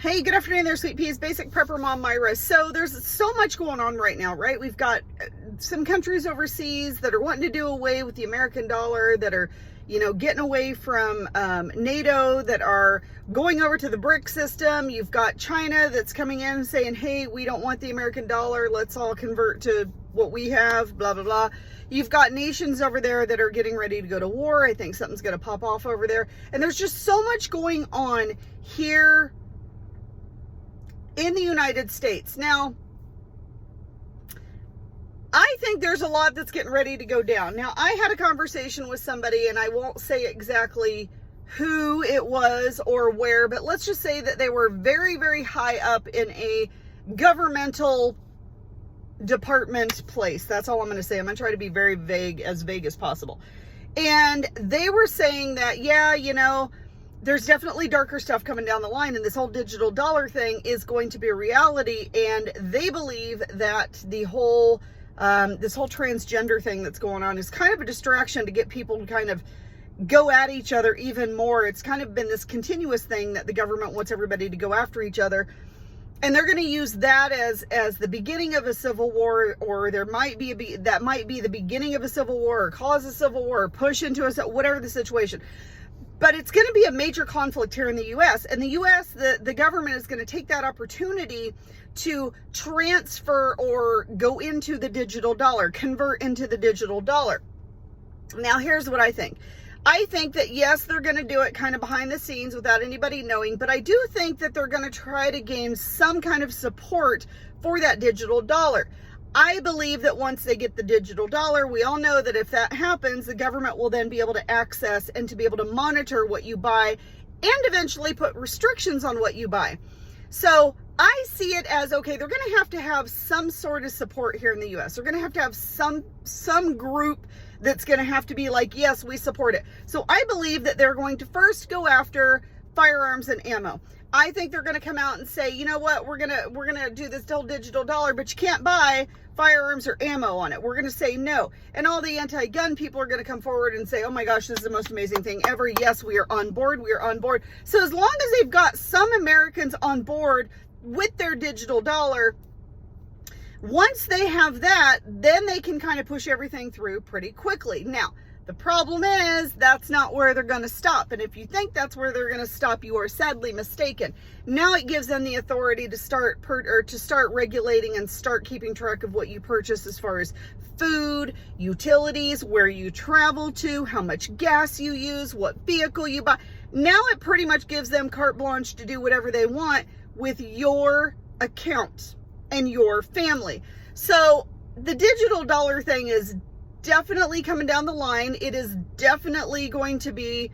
Hey, good afternoon there, Sweet Peas. Basic Prepper Mom Myra. So there's so much going on right now, right? We've got some countries overseas that are wanting to do away with the American dollar, that are, getting away from NATO, that are going over to the BRIC system. You've got China that's coming in saying, hey, we don't want the American dollar. Let's all convert to what we have, blah, blah, blah. You've got nations over there that are getting ready to go to war. I think something's going to pop off over there. And there's just so much going on here in the United States. Now, I think there's a lot that's getting ready to go down. Now, I had a conversation with somebody, and I won't say exactly who it was or where, but let's just say that they were very, very high up in a governmental department place. That's all I'm going to say. I'm going to try to be very vague as possible. And they were saying that, yeah, there's definitely darker stuff coming down the line, and this whole digital dollar thing is going to be a reality. And they believe that the whole, this whole transgender thing that's going on is kind of a distraction to get people to kind of go at each other even more. It's kind of been this continuous thing that the government wants everybody to go after each other. And they're going to use that as the beginning of a civil war, or there might be that might be the beginning of a civil war, or cause a civil war, or push into whatever the situation. But it's going to be a major conflict here in the U.S. And the U.S., the government is going to take that opportunity to transfer or go into the digital dollar, convert into the digital dollar. Now, here's what I think. I think that, yes, they're going to do it kind of behind the scenes without anybody knowing, but I do think that they're going to try to gain some kind of support for that digital dollar. I believe that once they get the digital dollar, we all know that if that happens, the government will then be able to access and to be able to monitor what you buy and eventually put restrictions on what you buy. So I see it as, okay, they're going to have some sort of support here in the U.S. They're going to have some group that's going to have to be like, yes, we support it. So I believe that they're going to first go after firearms and ammo. I think they're going to come out and say, you know what, we're going to do this whole digital dollar, but you can't buy firearms or ammo on it. We're going to say no. And all the anti-gun people are going to come forward and say, oh my gosh, this is the most amazing thing ever. Yes, we are on board. We are on board. So as long as they've got some Americans on board with their digital dollar, once they have that, then they can kind of push everything through pretty quickly. Now, the problem is that's not where they're going to stop. And if you think that's where they're going to stop, you are sadly mistaken. Now it gives them the authority to start regulating and start keeping track of what you purchase as far as food, utilities, where you travel to, how much gas you use, what vehicle you buy. Now it pretty much gives them carte blanche to do whatever they want with your account and your family. So the digital dollar thing is definitely coming down the line. It is definitely going to be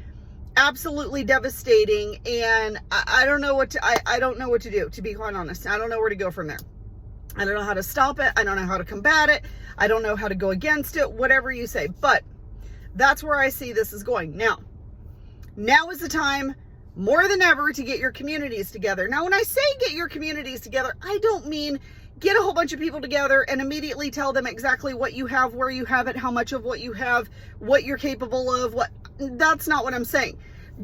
absolutely devastating, and I don't know what to, I don't know what to do, to be quite honest. I don't know where to go from there. I don't know how to stop it. I don't know how to combat it. I don't know how to go against it, whatever you say. But that's where I see this is going. Now is the time more than ever to get your communities together. Now, when I say get your communities together, I don't mean get a whole bunch of people together and immediately tell them exactly what you have, where you have it, how much of what you have, what you're capable of, that's not what I'm saying.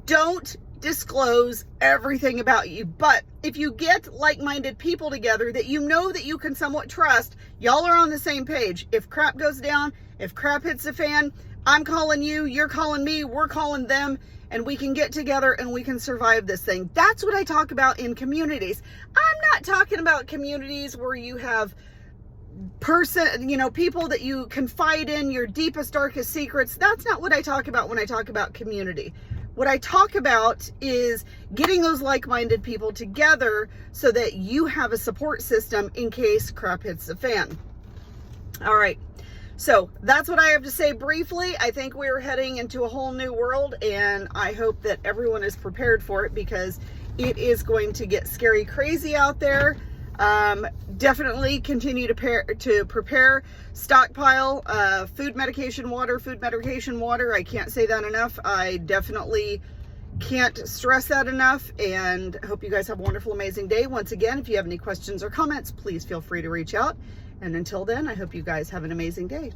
Don't disclose everything about you. But if you get like-minded people together that you know that you can somewhat trust, y'all are on the same page. If crap goes down, if crap hits the fan, I'm calling you, you're calling me, we're calling them, and we can get together and we can survive this thing. That's what I talk about in communities. I'm not talking about communities where you have people that you confide in your deepest, darkest secrets. That's not what I talk about when I talk about community. What I talk about is getting those like-minded people together so that you have a support system in case crap hits the fan. All right. So that's what I have to say briefly. I think we're heading into a whole new world, and I hope that everyone is prepared for it, because it is going to get scary crazy out there. Definitely continue to prepare, stockpile food, medication, water. I can't say that enough. I definitely can't stress that enough, and hope you guys have a wonderful, amazing day. Once again, if you have any questions or comments, please feel free to reach out. And until then, I hope you guys have an amazing day.